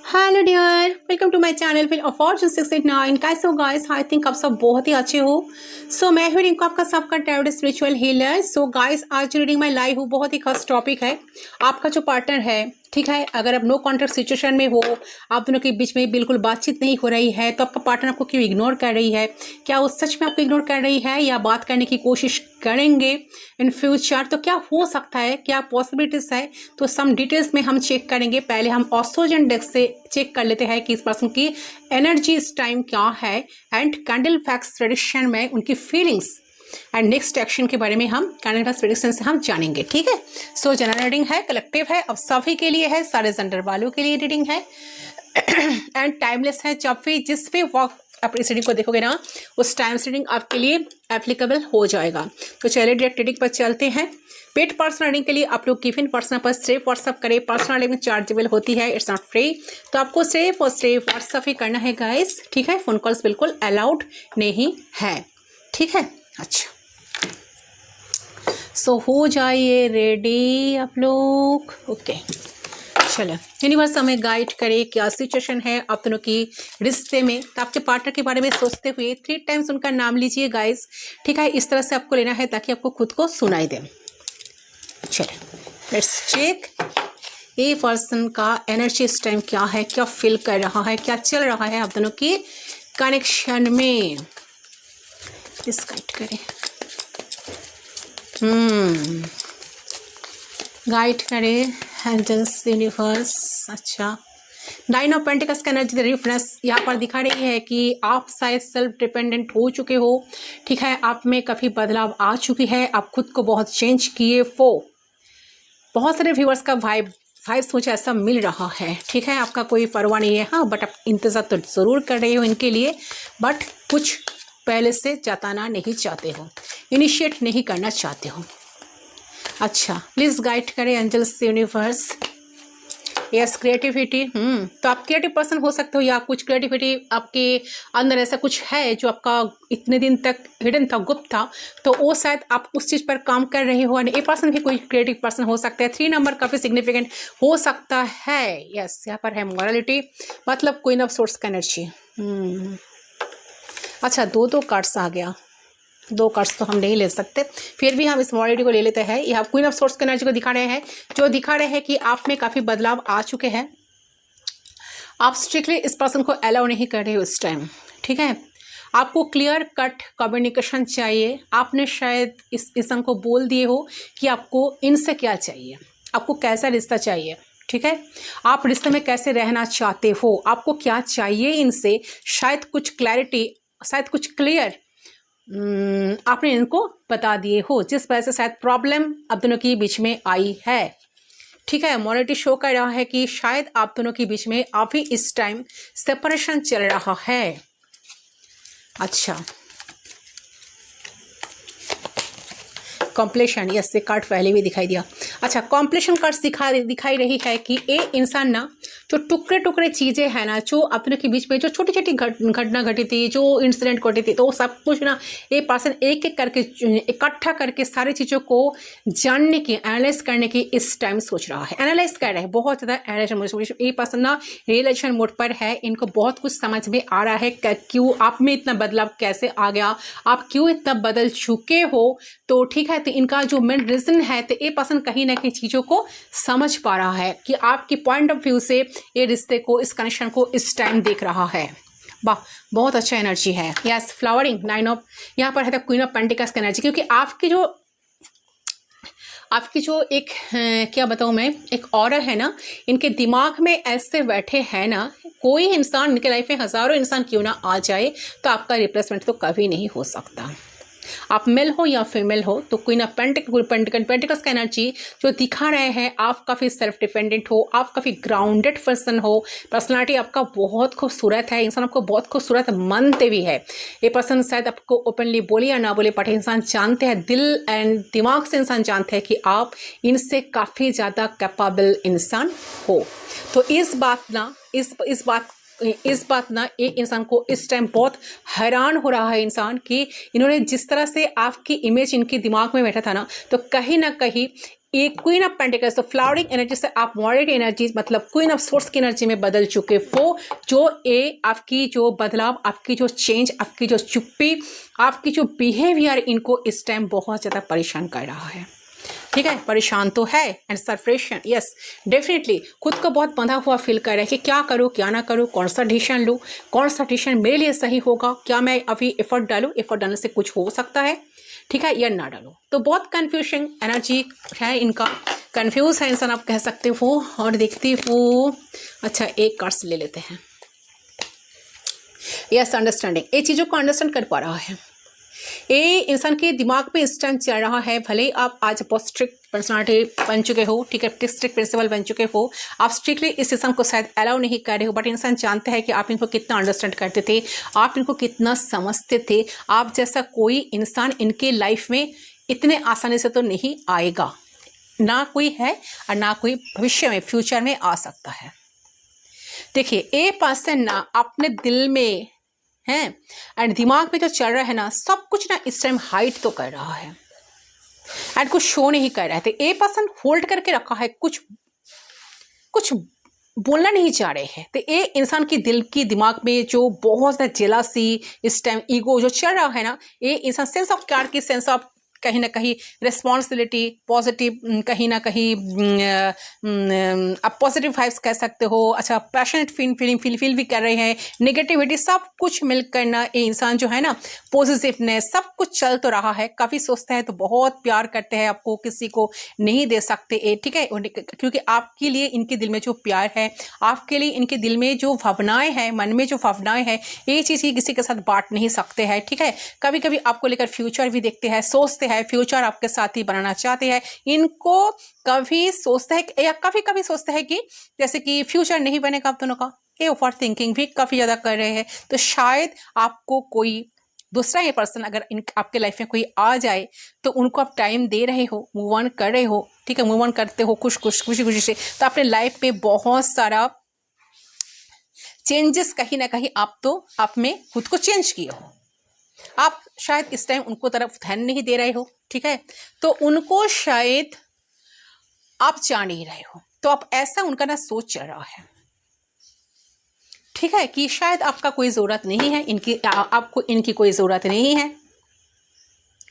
Hello dear, welcome to my channel feel fortune 689। कैसे हो guys? I think आप सब बहुत ही अच्छे हो। मैं हूँ रिंकू, आपका सबका टैरोट स्पिरिचुअल हीलर। गाइस, आज रीडिंग में लाई हूँ, बहुत ही खास टॉपिक है। आपका जो पार्टनर है, ठीक है, अगर आप नो कॉन्टैक्ट सिचुएशन में हो, आप दोनों के बीच में बिल्कुल बातचीत नहीं हो रही है, तो आपका पार्टनर आपको क्यों इग्नोर कर रही है? क्या वो सच में आपको इग्नोर कर रही है या बात करने की कोशिश करेंगे इन फ्यूचर? तो क्या हो सकता है, क्या पॉसिबिलिटीज है? तो सम डिटेल्स में हम चेक करेंगे। पहले हम ऑस्ट्रोजन डेक से चेक कर लेते हैं कि इस पर्सन की एनर्जी इस टाइम क्या है, एंड कैंडल फैक्ट्स ट्रेडिशन में उनकी फीलिंग्स एंड नेक्स्ट एक्शन के बारे में हम कैंडल फैक्ट्स ट्रेडिशन से हम जानेंगे। ठीक है, जनरल रीडिंग है, कलेक्टिव है, अब सभी के लिए है, सारे जेंडर वालों के लिए रीडिंग है एंड टाइमलेस है। जब भी जिस भी वक्त आप इस रीडिंग को देखोगे ना, उस टाइम रीडिंग आपके लिए एप्लीकेबल हो जाएगा। तो चलिए डायरेक्ट रीडिंग पर चलते हैं। पेड पर्सनल रीडिंग के लिए आप लोग गिवन पर्सन पर सिर्फ व्हाट्सअप करें। पर्सनल रीडिंग चार्जेबल होती है, इट्स नॉट फ्री। तो आपको सिर्फ और सिर्फ व्हाट्सअप ही करना है गाइस, ठीक है। फोन कॉल्स बिल्कुल अलाउड नहीं है, ठीक है। अच्छा, हो जाइए रेडी आप लोग। ओके, चलो, यूनिवर्स हमें गाइड करे, क्या सिचुएशन है आप दोनों की रिश्ते में। तो आपके पार्टनर के बारे में सोचते हुए 3 टाइम्स उनका नाम लीजिए गाइस, ठीक है। इस तरह से आपको लेना है ताकि आपको खुद को सुनाई दे। चलो, लेट्स चेक ये पर्सन का एनर्जी इस टाइम क्या है, क्या फील कर रहा है, क्या चल रहा है आप दोनों की कनेक्शन में। इस गाइड करें, गाइड करे एंजल्स, यूनिवर्स। अच्छा, 9 ऑफ पेंटिकल्स का एनर्जी रेफरेंस यहाँ पर दिखा रही है कि आप शायद सेल्फ डिपेंडेंट हो चुके हो, ठीक है। आप में काफ़ी बदलाव आ चुकी है, आप खुद को बहुत चेंज किए हो। बहुत सारे व्यूअर्स का वाइब्स मुझे ऐसा मिल रहा है, ठीक है। आपका कोई परवाह नहीं है, हाँ, बट आप इंतज़ार तो ज़रूर कर रहे हो इनके लिए, बट कुछ पहले से जताना नहीं चाहते हो, इनिशिएट नहीं करना चाहते हो। अच्छा, प्लीज़ गाइड करें एंजल्स, यूनिवर्स। Yes, creativity. तो आप क्रिएटिव पर्सन हो सकते हो, या कुछ क्रिएटिविटी आपके अंदर ऐसा कुछ है जो आपका इतने दिन तक हिडन था, गुप्त था, तो वो शायद आप उस चीज़ पर काम कर रहे हो। ये पर्सन भी कोई क्रिएटिव पर्सन हो सकता है। 3 नंबर काफ़ी सिग्निफिकेंट हो सकता है। यस, यहाँ पर है मोरालिटी, मतलब क्वीन ऑफ सोर्स का एनर्जी। अच्छा, 2 कार्ड्स आ गया। 2 कार्ड्स तो हम नहीं ले सकते, फिर भी हम इस मोरालिटी को ले लेते हैं। ये आप क्वीन ऑफ सोर्स की एनर्जी को दिखा रहे हैं, जो दिखा रहे हैं कि आप में काफ़ी बदलाव आ चुके हैं। आप स्ट्रिक्टली इस पर्सन को अलाउ नहीं कर रहे हो इस टाइम, ठीक है। आपको क्लियर कट कम्युनिकेशन चाहिए। आपने शायद इस इंसान को बोल दिए हो कि आपको इनसे क्या चाहिए, आपको कैसा रिश्ता चाहिए, ठीक है। आप रिश्ते में कैसे रहना चाहते हो, आपको क्या चाहिए इनसे, शायद कुछ क्लैरिटी, शायद कुछ क्लियर आपने इनको बता दिए हो, जिस वजह से शायद प्रॉब्लम आप दोनों के बीच में आई है, ठीक है। मोरालिटी शो कर रहा है कि शायद आप दोनों के बीच में अभी इस टाइम सेपरेशन चल रहा है। अच्छा, कॉम्प्लेशन, यस, ये कार्ड पहले भी दिखाई दिया। अच्छा, कॉम्प्लेशन कार्ड दिखाई रही है कि ये इंसान ना, जो टुकड़े टुकड़े चीज़ें हैं ना, जो अपने के बीच में जो छोटी छोटी घटना घटी थी, जो इंसिडेंट घटी थी, तो वो सब कुछ ना ये पर्सन एक एक करके इकट्ठा करके सारी चीज़ों को जानने की, एनालाइज करने की इस टाइम सोच रहा है। एनालाइज कर रहे हैं, बहुत ज़्यादा एनालाइज। ये पर्सन ना रियलाइजेशन मोड पर है, इनको बहुत कुछ समझ में आ रहा है क्यों आप में इतना बदलाव कैसे आ गया, आप क्यों इतना बदल चुके हो। तो ठीक है, तो इनका जो मेन रीज़न है, तो ये पर्सन कहीं ना कहीं चीज़ों को समझ पा रहा है कि आपकी पॉइंट ऑफ व्यू से ये रिश्ते को, इस कनेक्शन को इस टाइम देख रहा है। वाह, बहुत अच्छा एनर्जी है। यस, फ्लावरिंग, 9 ऑफ, यहाँ पर है क्वीन ऑफ पेंटिकल्स का एनर्जी, क्योंकि आपकी जो एक क्या बताऊँ मैं, एक ऑरा है ना, इनके दिमाग में ऐसे बैठे हैं ना, कोई इंसान इनके लाइफ में, हज़ारों इंसान क्यों ना आ जाए, तो आपका रिप्लेसमेंट तो कभी नहीं हो सकता। आप मेल हो या फीमेल हो, तो क्वीन ऑफ पेंटिकल्स का एनर्जी जो दिखा रहे हैं, आप काफ़ी सेल्फ डिपेंडेंट हो, आप काफ़ी ग्राउंडेड पर्सन हो, पर्सनालिटी आपका बहुत खूबसूरत है, इंसान आपको बहुत खूबसूरत मानते भी है। ये पर्सन शायद आपको ओपनली बोले या ना बोले, बट इंसान जानते हैं, दिल एंड दिमाग से इंसान जानते हैं कि आप इनसे काफ़ी ज़्यादा कैपेबल इंसान हो। तो इस बात ना एक इंसान को इस टाइम बहुत हैरान हो रहा है इंसान, कि इन्होंने जिस तरह से आपकी इमेज इनके दिमाग में बैठा था ना, तो कहीं ना कहीं ये क्वीन ऑफ पेंटिकल्स, तो फ्लावरिंग एनर्जी से आप मॉडरेट एनर्जी मतलब क्वीन ऑफ सोर्स की एनर्जी में बदल चुके हो। जो ये आपकी जो बदलाव, आपकी जो चेंज, आपकी जो चुप्पी, आपकी जो बिहेवियर, इनको इस टाइम बहुत ज़्यादा परेशान कर रहा है। ठीक है, परेशान तो है एंड सरफ्रेशन, यस डेफिनेटली खुद को बहुत बंधा हुआ फील कर रहा है कि क्या करूँ क्या ना करूँ, कौन सा डिसीजन लूँ, कौन सा डिसीजन मेरे लिए सही होगा, क्या मैं अभी एफर्ट डालूँ, एफर्ट डालने से कुछ हो सकता है, ठीक है, या ना डालो। तो बहुत कन्फ्यूजन एनर्जी है इनका, कन्फ्यूज है इंसान आप कह सकते हो। और देखती हूँ, अच्छा एक कार्ड्स ले लेते हैं। यस अंडरस्टैंडिंग, ये चीज़ों को अंडरस्टैंड कर पा रहा है, ये इंसान के दिमाग में इस टाइम चल रहा है। भले ही आप आज बहुत स्ट्रिक्ट पर्सनालिटी बन चुके हो, ठीक है, स्ट्रिक्ट प्रिंसिपल बन चुके हो, आप स्ट्रिक्टली इस इंसान को शायद अलाउ नहीं कर रहे हो, बट इंसान जानते हैं कि आप इनको कितना अंडरस्टैंड करते थे, आप इनको कितना समझते थे। आप जैसा कोई इंसान इनके लाइफ में इतने आसानी से तो नहीं आएगा, ना कोई है और ना कोई भविष्य में फ्यूचर में आ सकता है। देखिए ये पर्सन ना अपने दिल में है एंड दिमाग में जो चल रहा है ना, सब कुछ ना इस टाइम हाइड तो कर रहा है एंड कुछ शो नहीं कर रहा है। तो ये पर्सन होल्ड करके रखा है, कुछ बोलना नहीं चाह रहे हैं। तो ये इंसान की दिल की दिमाग में जो बहुत ज़्यादा जेलसी, इस टाइम ईगो जो चल रहा है ना, ये इंसान सेंस ऑफ केयर की सेंस ऑफ कहीं ना कहीं रिस्पॉन्सिबिलिटी, पॉजिटिव कहीं ना कहीं आप पॉजिटिव वाइब्स कह सकते हो, अच्छा पैशनेट फील भी कर रहे हैं, नेगेटिविटी सब कुछ मिलकर ना ये इंसान जो है ना, पॉजिटिवनेस सब कुछ चल तो रहा है। काफ़ी सोचता है तो बहुत प्यार करते हैं आपको, किसी को नहीं दे सकते ये, ठीक है, क्योंकि आपके लिए इनके दिल में जो प्यार है, आपके लिए इनके दिल में जो भावनाएं हैं, मन में जो भावनाएं हैं, ये चीज़ किसी के साथ बांट नहीं सकते हैं, ठीक है। कभी कभी आपको लेकर फ्यूचर भी देखते हैं, सोचते हैं, फ्यूचर आपके साथ ही बनाना चाहते हैं। इनको कभी सोचता है या कभी सोचता है कि जैसे कि फ्यूचर नहीं बनेगा आप दोनों का, ये ओवर थिंकिंग भी काफ़ी ज़्यादा कर रहे हैं। तो शायद आपको कोई दूसरा ये पर्सन अगर आपके लाइफ में कोई आ जाए तो उनको आप टाइम दे रहे हो, मूव ऑन कर रहे हो, ठीक है, मूव ऑन करते हो खुशी से, तो अपने लाइफ में बहुत सारा चेंजेस कहीं ना कहीं आप में खुद को चेंज किए हो। आप शायद इस टाइम उनको तरफ ध्यान नहीं दे रहे हो, ठीक है, तो उनको शायद आप जान नहीं रहे हो, तो आप ऐसा उनका ना सोच चल रहा है, ठीक है, कि शायद आपका कोई ज़रूरत नहीं है, आपको इनकी कोई ज़रूरत नहीं है,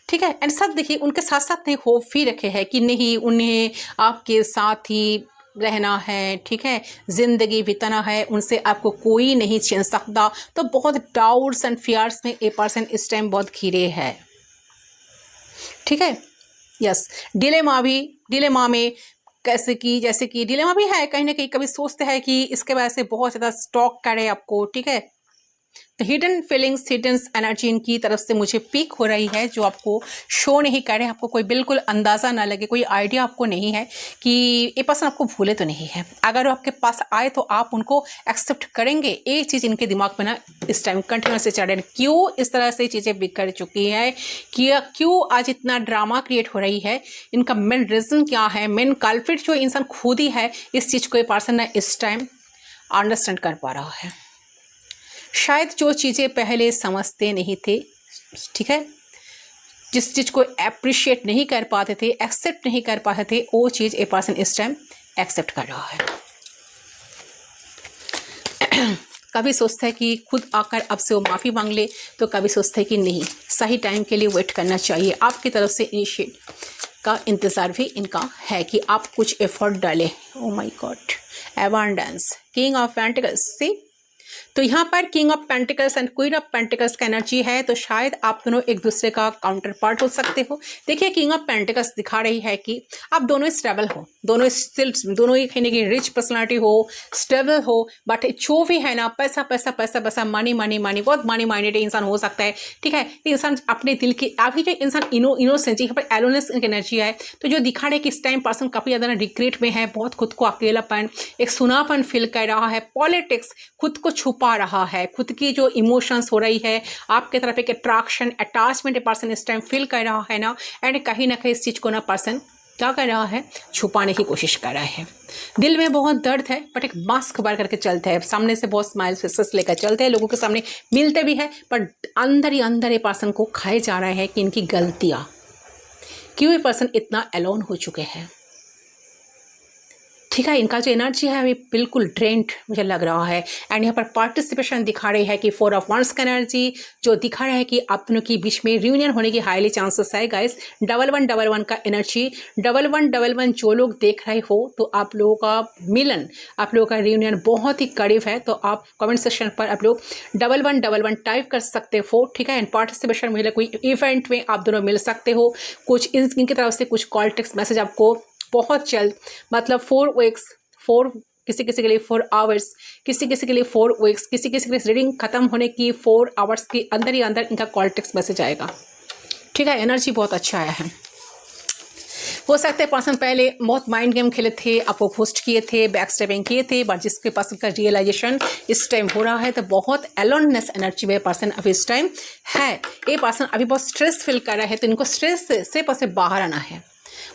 ठीक है। एंड सब देखिए उनके साथ साथ नहीं होप भी रखे हैं कि नहीं उन्हें आपके साथ ही रहना है, ठीक है, जिंदगी बिताना है, उनसे आपको कोई नहीं छीन सकता। तो बहुत डाउट्स एंड फियर्स में ए पर्सन इस टाइम बहुत घिरे है, ठीक है, यस। डिलेमा में जैसे कि डिलेमा भी है, कहीं ना कहीं कभी सोचते हैं कि इसके वजह से बहुत ज़्यादा स्टॉक करे आपको, ठीक है। हिडन फीलिंग्स, हिडन एनर्जी इनकी तरफ से मुझे पीक हो रही है, जो आपको शो नहीं कर रहे, आपको कोई बिल्कुल अंदाज़ा ना लगे, कोई आइडिया आपको नहीं है कि ये पर्सन आपको भूले तो नहीं है। अगर वो आपके पास आए तो आप उनको एक्सेप्ट करेंगे, ये चीज़ इनके दिमाग में ना इस टाइम कंटिन्यूस चल रही है। क्यों इस तरह से चीज़ें बिगड़ चुकी है, क्यों आज इतना ड्रामा क्रिएट हो रही है, इनका मेन रीज़न क्या है, मेन कल्प्रिट जो इंसान खुद ही है, इस चीज़ को ये पर्सन ना इस टाइम अंडरस्टैंड कर पा रहा है। शायद जो चीज़ें पहले समझते नहीं थे, ठीक है, जिस चीज़ को अप्रिशिएट नहीं कर पाते थे, एक्सेप्ट नहीं कर पाते थे, वो चीज़ ए पर्सन इस टाइम एक्सेप्ट कर रहा है। कभी सोचता है कि खुद आकर अब से वो माफ़ी मांग ले, तो कभी सोचता है कि नहीं, सही टाइम के लिए वेट करना चाहिए। आपकी तरफ से इनिशिएट का इंतज़ार भी इनका है कि आप कुछ एफर्ट डालें। Oh my god, abundance, king of pentacles, see, तो यहाँ पर king of pentacles and queen of pentacles का एनर्जी है, तो शायद आप दोनों एक दूसरे का काउंटर पार्ट हो सकते हो। देखिए किंग ऑफ पेंटिकल्स दिखा रही है कि आप दोनों स्टेबल हो, दोनों ही कहीं ना कहीं रिच पर्सनालिटी हो, स्टेबल हो, बट जो भी है ना, पैसा पैसा पैसा पैसा, मनी मनी मनी, बहुत मनी माइंडेड इंसान हो सकता है, ठीक है। इंसान अपने दिल की, अभी जो इंसान इनोसेंस, यहाँ पर एलोनेस एनर्जी है, तो जो दिखा रहे कि इस टाइम पर्सन काफ़ी ज़्यादा रिग्रेट में है, बहुत खुद को अकेलापन, एक सुनापन फील कर रहा है, पॉलिटिक्स, खुद को छुपा रहा है, खुद की जो इमोशंस हो रही है, आपके तरफ एक अट्रैक्शन, अटैचमेंट पर्सन इस टाइम फील कर रहा है ना, एंड कहीं ना कहीं इस चीज़ को ना पर्सन क्या कर रहा है, छुपाने की कोशिश कर रहा है। दिल में बहुत दर्द है, बट एक मास्क बार करके चलते हैं, सामने से बहुत स्माइल फेसेस लेकर चलते हैं, लोगों के सामने मिलते भी है, पर अंदर ही अंदर ये पर्सन को खाए जा रहा है कि इनकी गलतियाँ, क्यों ये पर्सन इतना अलोन हो चुके हैं, ठीक है, इनका जो एनर्जी है अभी बिल्कुल ड्रेन्ड मुझे लग रहा है। एंड यहाँ पर पार्टिसिपेशन दिखा रही है कि 4 ऑफ वांड्स का एनर्जी जो दिखा रहा है कि आप दोनों के बीच में रियूनियन होने की हाईली चांसेस है गाइस। 1111 का एनर्जी, 1111 जो लोग देख रहे हो तो आप लोगों का मिलन, आप लोगों का रियूनियन बहुत ही करीब है। तो आप कमेंट सेक्शन पर आप लोग 1111 टाइप कर सकते हो। ठीक है, एंड पार्टिसिपेशन मिले, कोई इवेंट में आप दोनों मिल सकते हो। कुछ इनकी तरफ से कुछ कॉल टेक्स्ट मैसेज आपको बहुत जल्द, मतलब 4 वीक्स, 4 किसी किसी के लिए 4 आवर्स, किसी किसी के लिए 4 वीक्स, किसी किसी के लिए रीडिंग खत्म होने की 4 आवर्स के अंदर ही अंदर इनका कॉल टेक्स्ट मैसेज आएगा। ठीक है, एनर्जी बहुत अच्छा आया है। हो सकता है पर्सन पहले बहुत माइंड गेम खेले थे, आपको घोस्ट किए थे, बैक स्टेपिंग किए थे, बट जिसके पर्सन का रियलाइजेशन इस टाइम हो रहा है तो बहुत एलोननेस एनर्जी में पर्सन अभी इस टाइम है। ये पर्सन अभी बहुत स्ट्रेस फील कर रहा है, तो इनको स्ट्रेस से पर्सन बाहर आना है।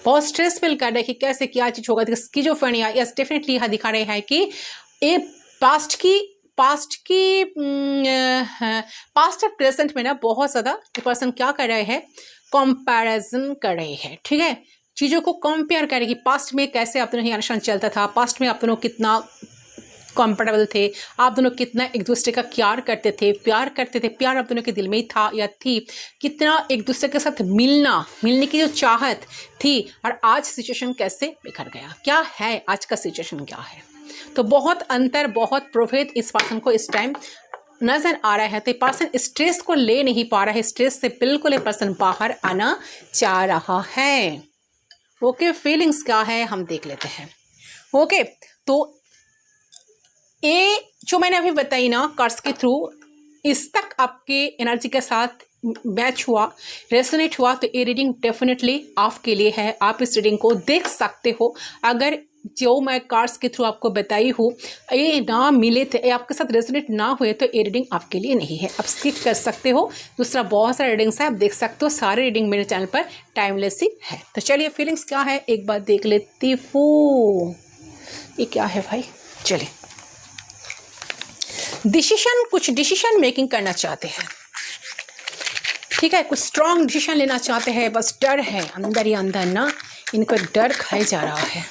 बहुत स्ट्रेस फील कर रहे हैं कि कैसे क्या चीज़ होगा। स्किज़ोफ्रेनिया, यस डेफिनेटली यहाँ दिखा रहे हैं कि ये पास्ट और प्रेजेंट में ना बहुत ज़्यादा पर्सन क्या कर रहे हैं, कंपैरिजन कर रहे हैं। ठीक है, चीज़ों को कंपेयर करें कि पास्ट में कैसे आप दोनों ही अनुशासन चलता था, पास्ट में आप दोनों कितना कंफर्टेबल थे, आप दोनों कितना एक दूसरे का प्यार करते थे, प्यार आप दोनों के दिल में ही था या थी, कितना एक दूसरे के साथ मिलने की जो चाहत थी, और आज सिचुएशन कैसे बिखर गया, क्या है आज का सिचुएशन क्या है। तो बहुत अंतर, बहुत प्रभेद इस पर्सन को इस टाइम नजर आ रहा है। तो पर्सन स्ट्रेस को ले नहीं पा रहा है, स्ट्रेस से बिल्कुल ये पर्सन बाहर आना चाह रहा है। ओके, फीलिंग्स क्या है हम देख लेते हैं। ओके, तो ये जो मैंने अभी बताई ना कार्ड्स के थ्रू, इस तक आपके एनर्जी के साथ मैच हुआ, रेसोनेट हुआ, तो ये रीडिंग डेफिनेटली आपके लिए है। आप इस रीडिंग को देख सकते हो। अगर जो मैं कार्ड्स के थ्रू आपको बताई हूँ ये ना मिले थे, ये आपके साथ रेसोनेट ना हुए, तो ये रीडिंग आपके लिए नहीं है, आप स्किप कर सकते हो। दूसरा बहुत सारे रीडिंग्स है, आप देख सकते हो। सारे रीडिंग मेरे चैनल पर टाइमलेस ही है। तो चलिए फीलिंग्स क्या है एक बार देख लेती हूँ। ये क्या है भाई, चलिए। कुछ डिसीजन मेकिंग करना चाहते हैं। ठीक है, कुछ स्ट्रॉन्ग डिसीजन लेना चाहते हैं, बस डर है अंदर ही अंदर ना, इनको डर खाए जा रहा है।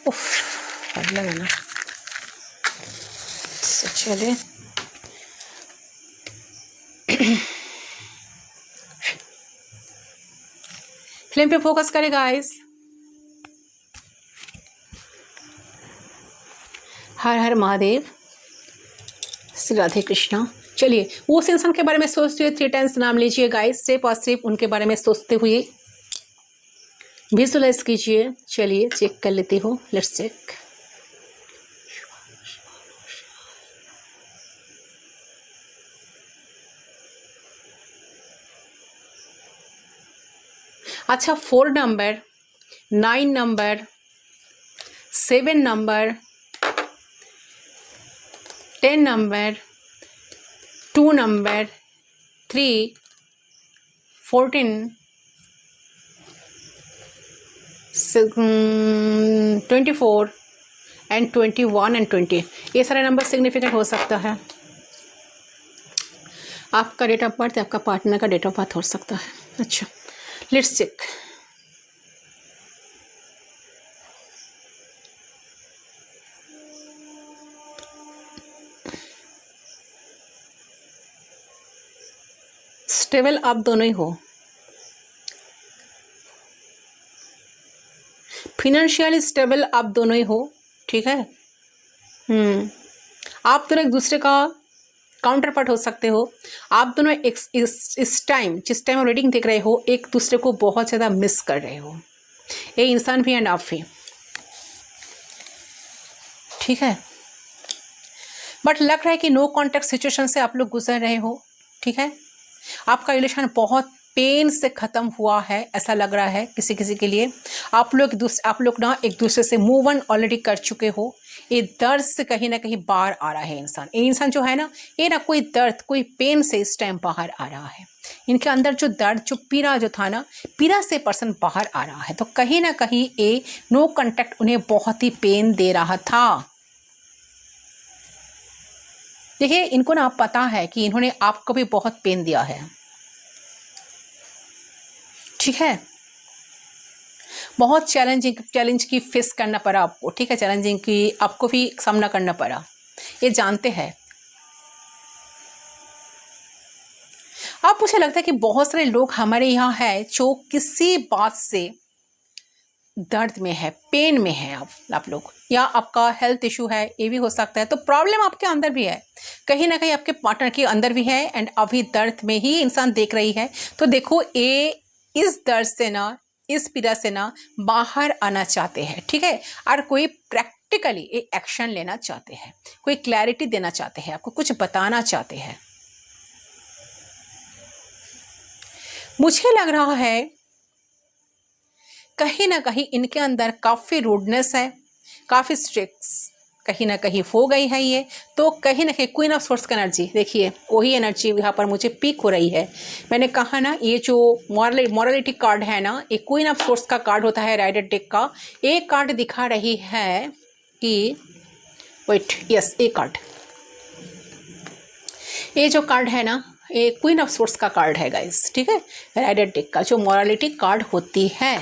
उफ, लगा ना। चलिए फ्लेम पे फोकस करें गाइस। हर हर महादेव, श्री राधे कृष्णा। चलिए, उस इंसान के बारे में सोचते हुए 3 टाइम्स नाम लीजिए गाइस। सिर्फ और सिर्फ उनके बारे में सोचते हुए विजुअलाइज कीजिए। चलिए चेक कर लेती हूँ, लेट्स चेक। अच्छा, 4 number, 9 number, 7 number, 10 number, 2 number, 3, 14, 24 and 21 and 20, ये सारे नंबर सिग्निफिकेंट हो सकता है। आपका डेट ऑफ बर्थ, आपका पार्टनर का डेट ऑफ बर्थ हो सकता है। अच्छा, लेट्स चेक। स्टेबल आप दोनों ही हो, फिनेंशियली स्टेबल आप दोनों ही हो। ठीक है, आप दोनों एक दूसरे का काउंटर पार्ट हो सकते हो। आप दोनों इस टाइम, जिस टाइम आप रीडिंग देख रहे हो, एक दूसरे को बहुत ज़्यादा मिस कर रहे हो, ये इंसान भी एंड आप भी। ठीक है, बट लग रहा है कि नो कॉन्टैक्ट सिचुएशन से आप लोग गुजर रहे हो। ठीक है, आपका रिलेशन बहुत पेन से ख़त्म हुआ है, ऐसा लग रहा है किसी किसी के लिए। आप लोग ना एक दूसरे से मूव ऑन ऑलरेडी कर चुके हो। ये दर्द से कहीं ना कहीं बाहर आ रहा है इंसान। ये इंसान जो है ना, ये ना कोई दर्द, कोई पेन से इस टाइम बाहर आ रहा है। इनके अंदर जो दर्द, जो पीड़ा जो था ना, पीड़ा से पर्सन बाहर आ रहा है। तो कहीं ना कहीं ये नो कॉन्टैक्ट उन्हें बहुत ही पेन दे रहा था। देखिए, इनको ना पता है कि इन्होंने आपको भी बहुत पेन दिया है। ठीक है, बहुत चैलेंज की फेस करना पड़ा आपको, ठीक है, चैलेंजिंग की आपको भी सामना करना पड़ा, ये जानते हैं आप। मुझे लगता है कि बहुत सारे लोग हमारे यहाँ है जो किसी बात से दर्द में है, पेन में है आप लोग, या आपका हेल्थ इशू है, ये भी हो सकता है। तो प्रॉब्लम आपके अंदर भी है, कहीं ना कहीं आपके पार्टनर के अंदर भी है, एंड अभी दर्द में ही इंसान देख रही है। तो देखो ये इस दर्द से ना, इस पीड़ा से ना बाहर आना चाहते हैं, ठीक है, और कोई प्रैक्टिकली एक एक्शन लेना चाहते हैं, कोई क्लैरिटी देना चाहते हैं, आपको कुछ बताना चाहते हैं। मुझे लग रहा है कहीं ना कहीं इनके अंदर काफ़ी रूडनेस है, काफ़ी स्ट्रिक्स कहीं ना कहीं हो गई है ये। तो कहीं ना कहीं क्वीन ऑफ सोर्स का एनर्जी, देखिए वही एनर्जी यहाँ पर मुझे पीक हो रही है। मैंने कहा ना ये जो मॉरलिटी कार्ड है ना, ये क्वीन ऑफ सोर्स का कार्ड होता है राइडर डेक का। एक कार्ड दिखा रही है कि वेट, यस, एक कार्ड, ये जो कार्ड है ना, ये क्वीन ऑफ सोर्स का कार्ड है गाइस, ठीक है, राइडर डेक का जो मॉरलिटी कार्ड होती है।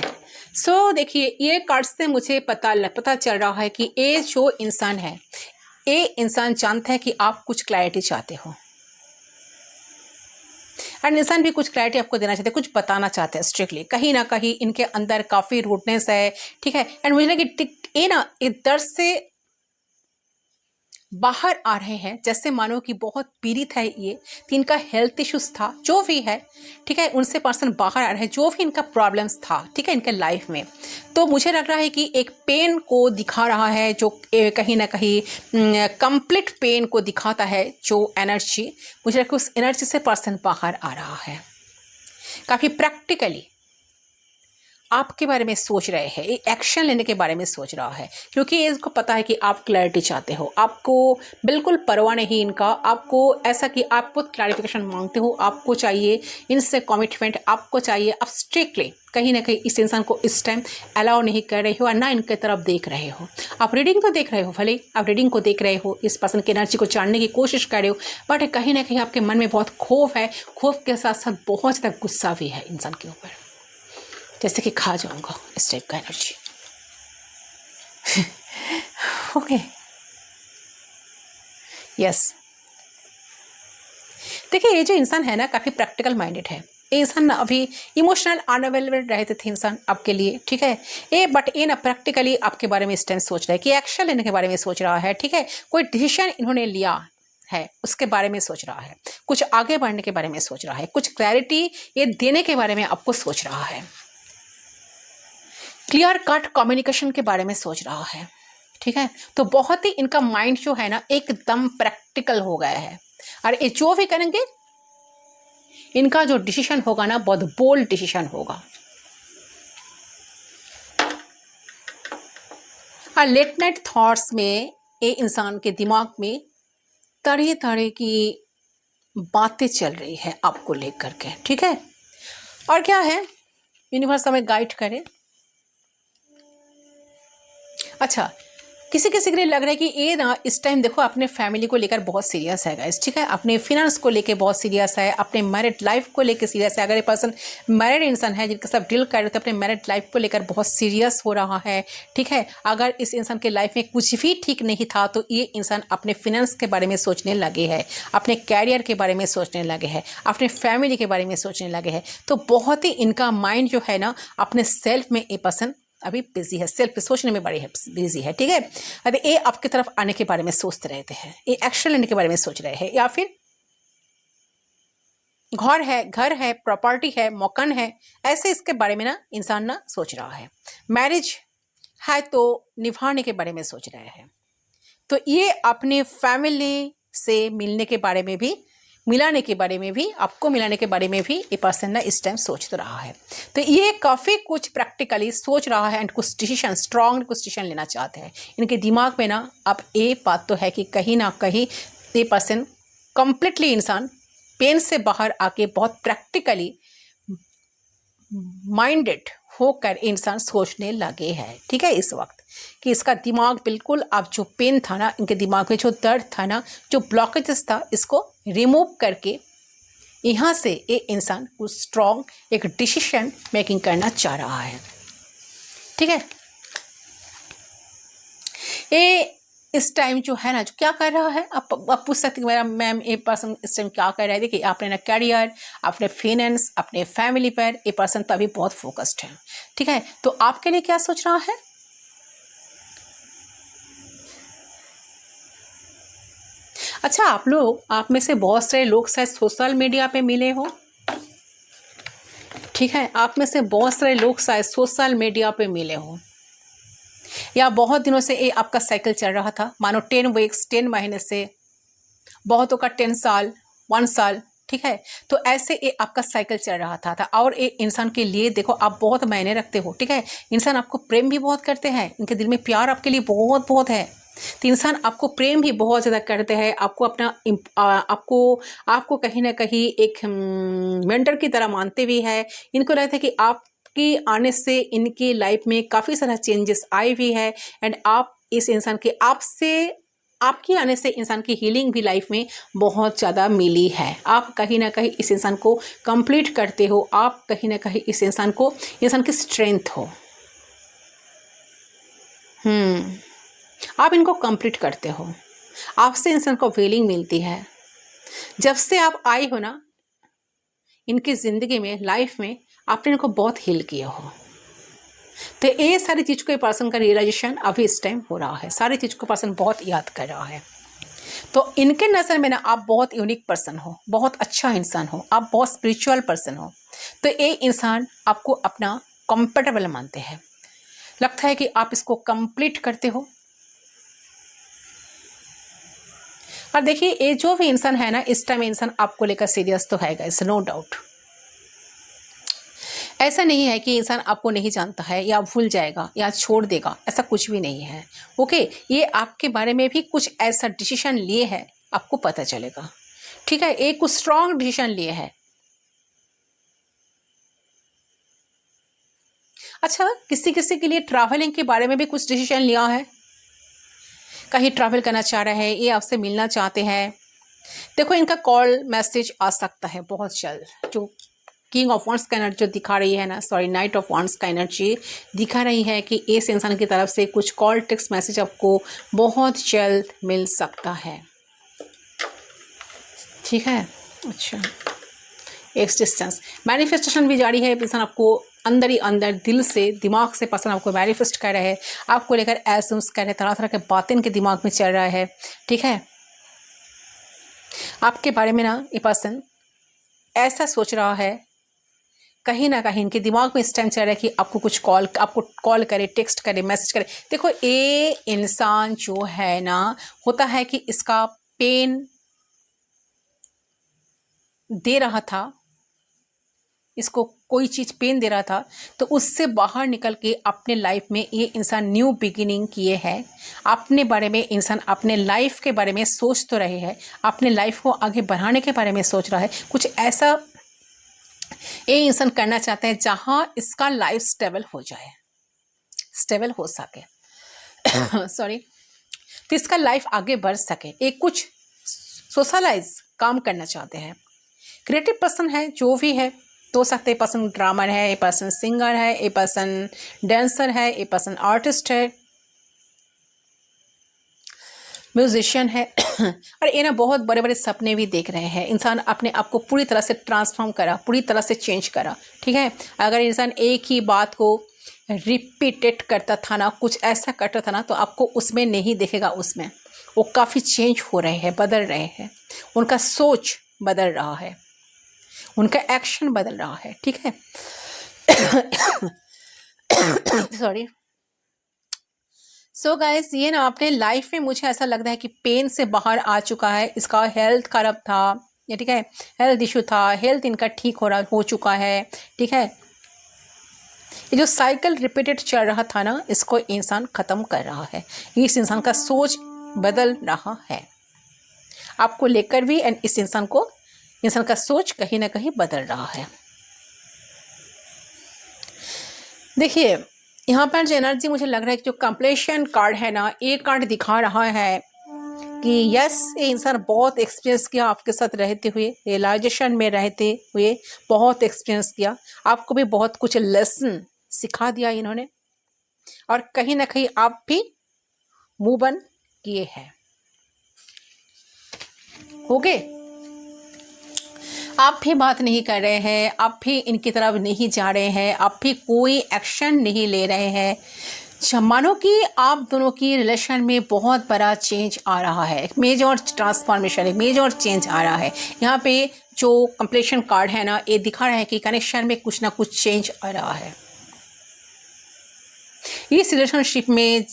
सो देखिए ये कार्ड से मुझे पता चल रहा है कि ये जो इंसान है, ये इंसान जानता है कि आप कुछ क्लैरिटी चाहते हो, और इंसान भी कुछ क्लैरिटी आपको देना चाहते हैं, कुछ बताना चाहते हैं स्ट्रिक्टली। कहीं ना कहीं इनके अंदर काफ़ी रूडनेस है, ठीक है, एंड मुझे लगे ये ना ये दर्द से बाहर आ रहे हैं, जैसे मानो कि बहुत पीड़ित है ये, तो इनका हेल्थ इश्यूज था जो भी है, ठीक है, उनसे पर्सन बाहर आ रहे हैं, जो भी इनका प्रॉब्लम्स था, ठीक है, इनके लाइफ में। तो मुझे लग रहा है कि एक पेन को दिखा रहा है, जो कहीं ना कहीं कंप्लीट पेन को दिखाता है, जो एनर्जी, मुझे लगता है उस एनर्जी से पर्सन बाहर आ रहा है, काफ़ी प्रैक्टिकली आपके बारे में सोच रहे हैं, एक एक्शन लेने के बारे में सोच रहा है, क्योंकि इसको पता है कि आप क्लैरिटी चाहते हो, आपको बिल्कुल परवाह नहीं इनका, आपको ऐसा कि आप खुद क्लैरिफिकेशन मांगते हो, आपको चाहिए इनसे कमिटमेंट, आपको चाहिए, आप स्ट्रिक्टली कहीं ना कहीं इस इंसान को इस टाइम अलाउ नहीं कर रहे हो, और ना इनके तरफ देख रहे हो। आप रीडिंग तो देख रहे हो, भले आप रीडिंग को देख रहे हो, इस पर्सन की एनर्जी को जानने की कोशिश कर रहे हो, बट कहीं ना कहीं आपके मन में बहुत खौफ है, खौफ के साथ साथ बहुत ज़्यादा गुस्सा भी है इंसान के ऊपर, जैसे कि खा जाऊंगा, इस टाइप का एनर्जी। ओके, यस, देखिए ये जो इंसान है ना काफ़ी प्रैक्टिकल माइंडेड है, ये इंसान ना अभी इमोशनल अनअवेलेबल रहते थे इंसान आपके लिए, ठीक है, ये बट ये ना प्रैक्टिकली आपके बारे में इस टाइम सोच रहा है कि एक्शन लेने के बारे में सोच रहा है, ठीक है, कोई डिसीजन इन्होंने लिया है उसके बारे में सोच रहा है, कुछ आगे बढ़ने के बारे में सोच रहा है, कुछ क्लैरिटी ये देने के बारे में आपको सोच रहा है, क्लियर कट कम्युनिकेशन के बारे में सोच रहा है, ठीक है। तो बहुत ही इनका माइंड जो है ना एकदम प्रैक्टिकल हो गया है, और ये जो भी करेंगे इनका जो डिसीजन होगा ना बहुत बोल्ड डिसीजन होगा। और लेट नाइट थॉट्स में ये इंसान के दिमाग में तरह तरह की बातें चल रही है आपको लेकर के, ठीक है। और क्या है, यूनिवर्स हमें गाइड करे। अच्छा, किसी किसी के लिए लग रहा है कि ये ना इस टाइम देखो अपने फैमिली को लेकर बहुत सीरियस है गाइस, ठीक है, अपने फिनेंस को लेकर बहुत सीरियस है, अपने मैरिड लाइफ को लेकर सीरियस है। अगर ये पर्सन मैरिड इंसान है जिनके साथ डील कर रहे हो तो अपने मैरिड लाइफ को लेकर बहुत सीरियस हो रहा है, ठीक है। अगर इस इंसान के लाइफ में कुछ भी ठीक नहीं था तो ये इंसान अपने फिनेंस के बारे में सोचने लगे हैं, अपने कैरियर के बारे में सोचने लगे हैं, अपने फैमिली के बारे में सोचने लगे हैं। तो बहुत ही इनका माइंड जो है ना अपने सेल्फ में ये पर्सन अभी बिजी है, सेल्फ सोचने में बड़ी है, बिजी है, ठीक है। अभी ये आपकी तरफ आने के बारे में सोचते रहते हैं, ये एक्शन लेने के बारे में सोच रहे हैं, या फिर घर है प्रॉपर्टी है, मकान है, ऐसे इसके बारे में ना इंसान ना सोच रहा है। मैरिज है तो निभाने के बारे में सोच रहे हैं। तो ये अपने फैमिली से मिलने के बारे में भी, मिलाने के बारे में भी, आपको मिलाने के बारे में भी ये पर्सन ना इस टाइम सोच तो रहा है। तो ये काफ़ी कुछ प्रैक्टिकली सोच रहा है एंड कुछ डिसीजन, स्ट्रॉन्ग कुछ डिसीजन लेना चाहते हैं। इनके दिमाग में ना अब ये बात तो है कि कहीं ना कहीं ये पर्सन कंप्लीटली इंसान पेन से बाहर आके बहुत प्रैक्टिकली माइंडेड होकर इंसान सोचने लगे हैं, ठीक है, इस वक्त कि इसका दिमाग बिल्कुल अब जो पेन था ना, इनके दिमाग में जो दर्द था ना, जो ब्लॉकेजेस था, इसको रिमूव करके यहाँ से ये इंसान कुछ स्ट्रॉन्ग एक डिसीजन मेकिंग करना चाह रहा है। ठीक है। ये इस टाइम जो है ना, जो क्या कर रहा है, आप पूछ सकते हैं मेरा मैम ये पर्सन इस टाइम क्या कर रहा है। देखिए, आपने ना करियर, अपने फाइनेंस, अपने फैमिली पर ये पर्सन तो अभी बहुत फोकस्ड है। ठीक है, तो आपके लिए क्या सोच रहा है? अच्छा, आप में से बहुत सारे लोग शायद सोशल मीडिया पे मिले हो। ठीक है, आप में से बहुत सारे लोग शायद सोशल मीडिया पे मिले हो, या बहुत दिनों से ये आपका साइकिल चल रहा था, मानो 10 वीक्स 10 महीने से, बहुतों का 10 साल 1 साल। ठीक है, तो ऐसे ये आपका साइकिल चल रहा था और ये इंसान के लिए देखो आप बहुत मायने रखते हो। ठीक है, इंसान आपको प्रेम भी बहुत करते हैं, इनके दिल में प्यार आपके लिए बहुत बहुत है। तो इंसान आपको प्रेम भी बहुत ज़्यादा करते हैं, आपको अपना आपको कहीं ना कहीं एक मेंटर की तरह मानते भी है। इनको लगता है कि आपके आने से इनकी लाइफ में काफ़ी सारा चेंजेस आए भी है, एंड आप इस इंसान के आपके आने से इंसान की हीलिंग भी लाइफ में बहुत ज़्यादा मिली है। आप कहीं ना कहीं इस इंसान को कंप्लीट करते हो, आप कहीं ना कहीं इस इंसान की स्ट्रेंथ हो। आप इनको कंप्लीट करते हो, आपसे इंसान को फीलिंग मिलती है। जब से आप आए हो ना इनकी ज़िंदगी में, लाइफ में, आपने इनको बहुत हील किया हो। तो ये सारी चीज़ को पर्सन का रियलाइजेशन अभी इस टाइम हो रहा है, सारी चीज़ को पर्सन बहुत याद कर रहा है। तो इनके नज़र में ना आप बहुत यूनिक पर्सन हो, बहुत अच्छा इंसान हो, आप बहुत स्पिरिचुअल पर्सन हो। तो ये इंसान आपको अपना कंफर्टेबल मानते हैं, लगता है कि आप इसको कंप्लीट करते हो। और देखिए, ये जो भी इंसान है ना इस टाइम, इंसान आपको लेकर सीरियस तो है गाइस, नो डाउट। ऐसा नहीं है कि इंसान आपको नहीं जानता है या भूल जाएगा या छोड़ देगा, ऐसा कुछ भी नहीं है। ओके, ये आपके बारे में भी कुछ ऐसा डिसीजन लिए है, आपको पता चलेगा। ठीक है, एक कुछ स्ट्रॉन्ग डिसीजन लिए है। अच्छा, किसी किसी के लिए ट्रैवलिंग के बारे में भी कुछ डिसीजन लिया है, कहीं ट्रैवल करना चाह रहे हैं, ये आपसे मिलना चाहते हैं। देखो, इनका कॉल मैसेज आ सकता है बहुत जल्द। जो किंग ऑफ वॉन्ड्स का एनर्जी जो दिखा रही है ना, सॉरी नाइट ऑफ वॉन्ड्स का एनर्जी दिखा रही है कि इस इंसान की तरफ से कुछ कॉल टेक्स्ट मैसेज आपको बहुत जल्द मिल सकता है। ठीक है, अच्छा, एक्सटेंस मैनिफेस्टेशन भी जारी है। इंसान आपको अंदर ही अंदर, दिल से, दिमाग से पसंद आपको मैनिफेस्ट कर रहे हैं, आपको लेकर एसूम्स कर रहे हैं, तरह तरह के बातें इनके दिमाग में चल रहा है। ठीक है, आपके बारे में ना ये पर्सन ऐसा सोच रहा है, कहीं ना कहीं इनके दिमाग में इस टाइम चल रहा है कि आपको कॉल करे, टेक्स्ट करे, मैसेज करे। देखो, ये इंसान जो है ना, होता है कि इसका पेन दे रहा था, इसको कोई चीज़ पेन दे रहा था, तो उससे बाहर निकल के अपने लाइफ में ये इंसान न्यू बिगिनिंग किए हैं। अपने बारे में इंसान अपने लाइफ के बारे में सोच तो रहे हैं, अपने लाइफ को आगे बढ़ाने के बारे में सोच रहा है। कुछ ऐसा ये इंसान करना चाहता है जहां इसका लाइफ स्टेबल हो जाए, स्टेबल हो सके सॉरी, तो इसका लाइफ आगे बढ़ सके। एक कुछ सोशलाइज काम करना चाहते हैं, क्रिएटिव पर्सन है जो भी है, तो सकते पर्सन ड्रामर है, ए पर्सन सिंगर है, ए पर्सन डांसर है, ए पर्सन आर्टिस्ट है, म्यूजिशियन है और ये ना बहुत बड़े बड़े सपने भी देख रहे हैं। इंसान अपने आप को पूरी तरह से ट्रांसफॉर्म करा, पूरी तरह से चेंज करा। ठीक है, अगर इंसान एक ही बात को रिपीटेड करता था ना, कुछ ऐसा करता था ना, तो आपको उसमें नहीं दिखेगा। उसमें वो काफ़ी चेंज हो रहे हैं, बदल रहे हैं, उनका सोच बदल रहा है, उनका एक्शन बदल रहा है। ठीक है सॉरी। सो गाइस, ये ना अपने लाइफ में मुझे ऐसा लग रहा है कि पेन से बाहर आ चुका है। इसका हेल्थ खराब था, ये ठीक है, हेल्थ इशू था, हेल्थ इनका ठीक हो चुका है। ठीक है, ये जो साइकिल रिपीटेड चल रहा था ना, इसको इंसान ख़त्म कर रहा है। इस इंसान का सोच बदल रहा है, आपको लेकर भी, एंड इस इंसान का सोच कहीं ना कहीं बदल रहा है। देखिए, यहाँ पर जो एनर्जी मुझे लग रहा है कि जो कंप्लीशन कार्ड है ना, ये कार्ड दिखा रहा है कि यस, ये इंसान बहुत एक्सपीरियंस किया आपके साथ रहते हुए, रियलाइजेशन में रहते हुए बहुत एक्सपीरियंस किया, आपको भी बहुत कुछ लेसन सिखा दिया इन्होंने। और कहीं ना कहीं आप भी मूव ऑन किए हैं। ओके, आप भी बात नहीं कर रहे हैं, आप भी इनकी तरफ नहीं जा रहे हैं, आप भी कोई एक्शन नहीं ले रहे हैं। मानो कि आप दोनों की रिलेशन में बहुत बड़ा चेंज आ रहा है, एक मेजर ट्रांसफॉर्मेशन, एक मेजर चेंज आ रहा है। यहाँ पे जो कंप्लीशन कार्ड है ना, ये दिखा रहा है कि कनेक्शन में कुछ ना कुछ चेंज आ रहा है। इस रिलेशनशिप में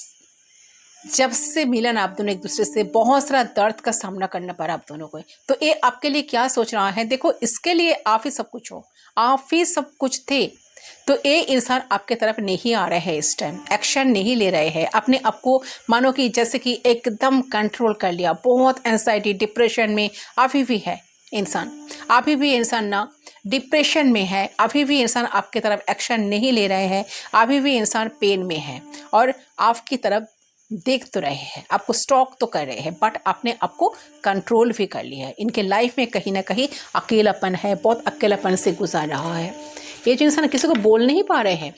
जब से मिलन आप दोनों एक दूसरे से, बहुत सारा दर्द का सामना करना पड़ा आप दोनों को। तो ये आपके लिए क्या सोच रहा है? देखो, इसके लिए आप ही सब कुछ हो, आप ही सब कुछ थे। तो ये इंसान आपके तरफ नहीं आ रहे हैं, इस टाइम एक्शन नहीं ले रहे हैं, अपने आप को मानो कि जैसे कि एकदम कंट्रोल कर लिया। बहुत एंजाइटी, डिप्रेशन में अभी भी है इंसान, अभी भी इंसान ना डिप्रेशन में है, अभी भी इंसान आपकी तरफ एक्शन नहीं ले रहे हैं, अभी भी इंसान पेन में है और आपकी तरफ देख तो रहे हैं, आपको स्टॉक तो कर रहे हैं, बट आपने आपको कंट्रोल भी कर लिया है। इनके लाइफ में कहीं ना कहीं अकेलापन है, बहुत अकेलापन से गुजार रहा है। ये जो इंसान किसी को बोल नहीं पा रहे हैं,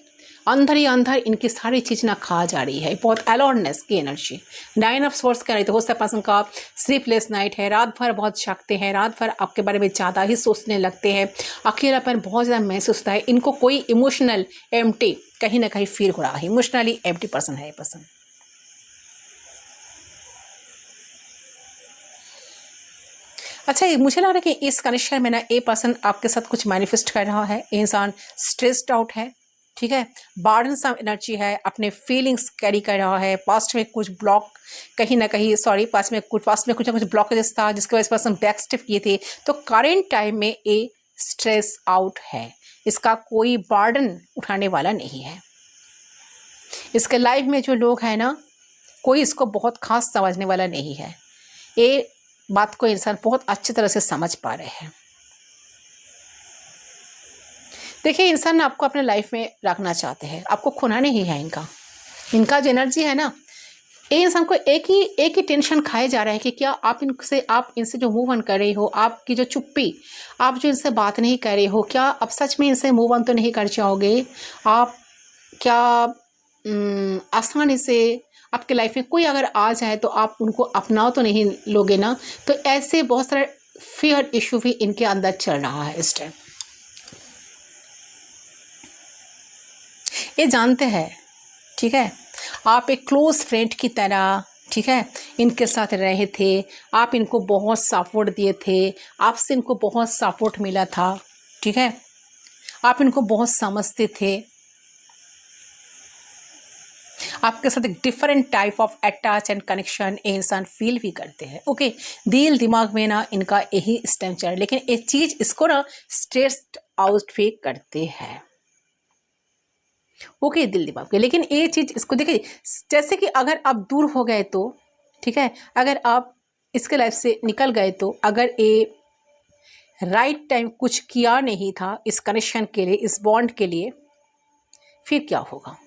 अंदर ही अंदर इनकी सारी चीज़ ना खा जा रही है, बहुत अलोननेस की एनर्जी। 9 ऑफ सोर्स कह रही तो हो सकता है पर्सन का स्लीपलेस नाइट है, रात भर बहुत जागते हैं, रात भर आपके बारे में ज़्यादा ही सोचने लगते हैं, अकेलापन बहुत ज़्यादा महसूस होता है इनको। कोई इमोशनल एम्प्टी कहीं ना कहीं फील हो रहा है, इमोशनली एम्प्टी पर्सन है ये पर्सन। अच्छा, मुझे लग रहा है कि इस कनेक्शन में ना ये पर्सन आपके साथ कुछ मैनिफेस्ट कर रहा है। इंसान स्ट्रेस्ड आउट है, ठीक है, बर्डन सम एनर्जी है, अपने फीलिंग्स कैरी कर रहा है। पास्ट में कुछ ब्लॉक कहीं ना कहीं, सॉरी, पास्ट में कुछ ना कुछ ब्लॉकेजेस था जिसकी वजह से पर्सन बैक स्टेप किए थे। तो करेंट टाइम में ये स्ट्रेस आउट है, इसका कोई बर्डन उठाने वाला नहीं है। इसके लाइफ में जो लोग हैं ना, कोई इसको बहुत खास समझने वाला नहीं है। ये बात को इंसान बहुत अच्छी तरह से समझ पा रहे हैं। देखिए, इंसान आपको अपने लाइफ में रखना चाहते हैं, आपको खोना नहीं है। इनका जो एनर्जी है ना, ये इंसान को एक ही टेंशन खाए जा रहा है कि क्या आप इनसे जो मूव ऑन कर रही हो, आपकी जो चुप्पी, आप जो इनसे बात नहीं कर रही हो, क्या आप सच में इनसे मूव ऑन तो नहीं कर जाओगे? आप क्या आसानी से आपके लाइफ में कोई अगर आ जाए तो आप उनको अपना तो नहीं लोगे ना? तो ऐसे बहुत सारे फियर इशू भी इनके अंदर चल रहा है इस टाइम। ये जानते हैं, ठीक है, आप एक क्लोज फ्रेंड की तरह, ठीक है, इनके साथ रहे थे, आप इनको बहुत सपोर्ट दिए थे, आपसे इनको बहुत सपोर्ट मिला था, ठीक है, आप इनको बहुत समझते थे। आपके साथ एक different type of attach and connection इंसान फील भी करते हैं। ओके, दिल दिमाग में ना इनका यही स्टेम चल रहा है, लेकिन एक चीज इसको ना स्ट्रेस्ड आउट भी करते हैं। ओके, दिल दिमाग में, लेकिन ये चीज इसको देखिए, जैसे कि अगर आप दूर हो गए तो, ठीक है, अगर आप इसके लाइफ से निकल गए तो, अगर ये राइट टाइम कुछ किया नहीं था इस कनेक्शन के लिए, इस बॉन्ड के लिए, फिर क्या होगा?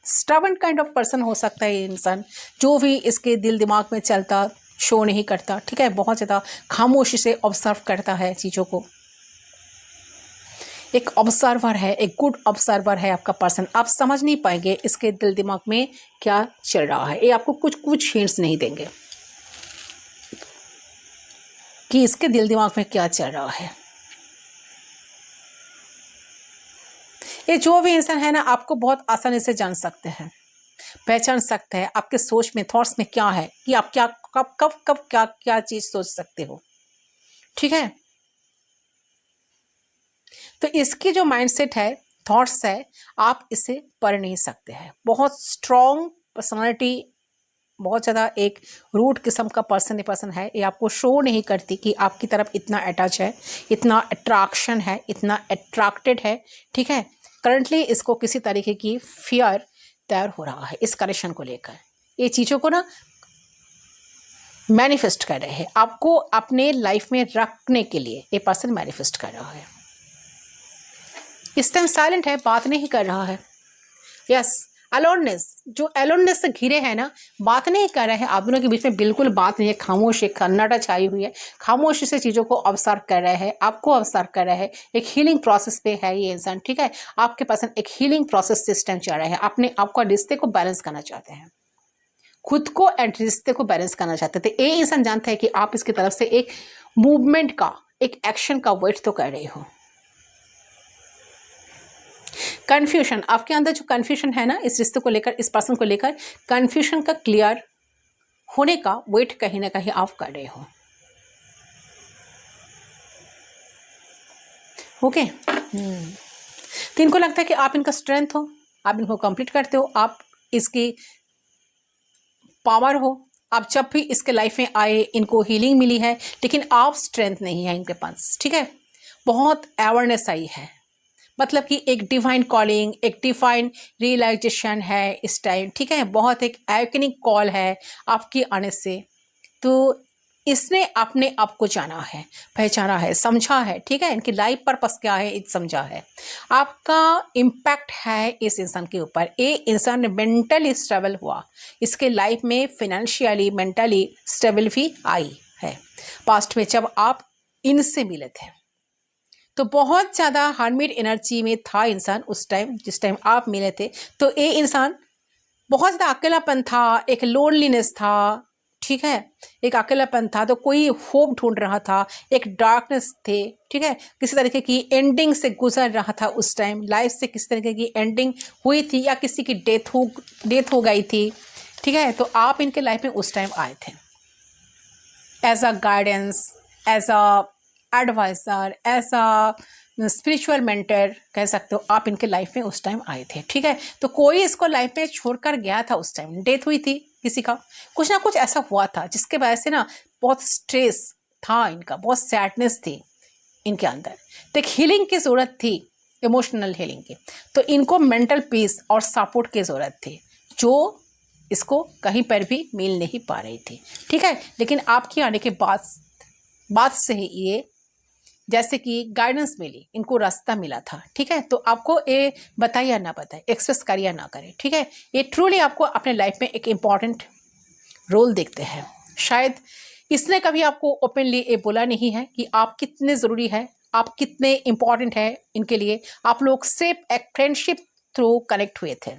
स्टबर्न काइंड ऑफ पर्सन हो सकता है ये इंसान, जो भी इसके दिल दिमाग में चलता शो नहीं करता, ठीक है, बहुत ज़्यादा खामोशी से ऑब्जर्व करता है चीज़ों को। एक ऑब्जर्वर है, एक गुड ऑब्जर्वर है आपका पर्सन। आप समझ नहीं पाएंगे इसके दिल दिमाग में क्या चल रहा है, ये आपको कुछ हिंट्स नहीं देंगे कि इसके दिल दिमाग में क्या चल रहा है। ये जो भी इंसान है ना, आपको बहुत आसानी से जान सकते हैं, पहचान सकते हैं आपके सोच में, थॉट्स में क्या है, कि आप क्या कब क्या चीज सोच सकते हो, ठीक है। तो इसकी जो माइंडसेट है, थॉट्स है, आप इसे पढ़ नहीं सकते हैं। बहुत स्ट्रॉन्ग पर्सनालिटी, बहुत ज़्यादा एक रूट किस्म का पर्सन है। ये आपको शो नहीं करती कि आपकी तरफ इतना अटैच है, इतना अट्रैक्शन है, इतना अट्रैक्टेड है, ठीक है। करंटली इसको किसी तरीके की फियर तैयार हो रहा है इस कनेक्शन को लेकर। ये चीज़ों को ना मैनिफेस्ट कर रहे हैं, आपको अपने लाइफ में रखने के लिए ये पर्सन मैनिफेस्ट कर रहा है। इस टाइम साइलेंट है, बात नहीं कर रहा है। यस, अलोननेस, जो अलोननेस से घिरे हैं ना, बात नहीं कर रहे हैं, आप दोनों के बीच में बिल्कुल बात नहीं है, खामोश एक सन्नाटा छाई हुई है, खामोशी से चीज़ों को ऑब्जर्व कर रहे हैं, आपको ऑब्जर्व कर रहे हैं, एक हीलिंग प्रोसेस पे है ये इंसान, ठीक है। आपके पास एक हीलिंग प्रोसेस सिस्टम चल रहा है, अपने आपका रिश्ते को बैलेंस करना चाहते हैं, खुद को एंड रिश्ते को बैलेंस करना चाहते थे। ये इंसान जानता है कि आप इसकी तरफ से एक मूवमेंट का, एक एक्शन का वेट तो कर रहे हो। कंफ्यूजन, आपके अंदर जो कंफ्यूजन है ना इस रिश्ते को लेकर, इस पर्सन को लेकर, कंफ्यूजन का क्लियर होने का वेट कहीं ना कहीं आप कर रहे हो। ओके तो इनको लगता है कि आप इनका स्ट्रेंथ हो, आप इनको कंप्लीट करते हो, आप इसकी पावर हो, आप जब भी इसके लाइफ में आए इनको हीलिंग मिली है, लेकिन आप स्ट्रेंथ नहीं है इनके पास, ठीक है। बहुत अवेयरनेस आई है, मतलब कि एक डिवाइन कॉलिंग, एक डिवाइन रियलाइजेशन है इस टाइम, ठीक है। बहुत एक एवकनिक कॉल है आपके आने से, तो इसने अपने आप को जाना है, पहचाना है, समझा है, ठीक है। इनकी लाइफ पर्पस क्या है ये समझा है, आपका इम्पैक्ट है इस इंसान के ऊपर। ये इंसान मेंटली स्टेबल हुआ, इसके लाइफ में फिनेंशियली मेंटली स्टेबल भी आई है। पास्ट में जब आप इनसे मिले थे तो बहुत ज़्यादा हर्मिट एनर्जी में था इंसान उस टाइम, जिस टाइम आप मिले थे। तो ये इंसान बहुत ज़्यादा अकेलापन था, एक लोनलीनेस था, ठीक है, एक अकेलापन था, तो कोई होप ढूंढ रहा था, एक डार्कनेस थे, ठीक है, किसी तरीके की एंडिंग से गुजर रहा था उस टाइम, लाइफ से किसी तरीके की एंडिंग हुई थी या किसी की डेथ हो गई थी, ठीक है। तो आप इनके लाइफ में उस टाइम आए थे as a guidance, as a advisor, as a spiritual mentor कह सकते हो, आप इनके लाइफ में उस टाइम आए थे, ठीक है। तो कोई इसको लाइफ में छोड़कर गया था उस टाइम, डेथ हुई थी किसी का, कुछ ना कुछ ऐसा हुआ था जिसके वजह से ना बहुत स्ट्रेस था इनका, बहुत सैडनेस थी इनके अंदर, तो एक हीलिंग की ज़रूरत थी, इमोशनल हीलिंग की। तो इनको मेंटल पीस और सपोर्ट की ज़रूरत थी, जो इसको कहीं पर भी मिल नहीं पा रही थी, ठीक है। लेकिन आपके आने के बाद से ही ये जैसे कि गाइडेंस मिली, इनको रास्ता मिला था, ठीक है। तो आपको ये बताए या ना बताए, एक्सप्रेस करे या ना करे, ठीक है, ये ट्रूली आपको अपने लाइफ में एक इम्पॉर्टेंट रोल देखते हैं। शायद इसने कभी आपको ओपनली ये बोला नहीं है कि आप कितने ज़रूरी है, आप कितने इम्पॉर्टेंट है इनके लिए। आप लोग सिर्फ एक फ्रेंडशिप थ्रू कनेक्ट हुए थे,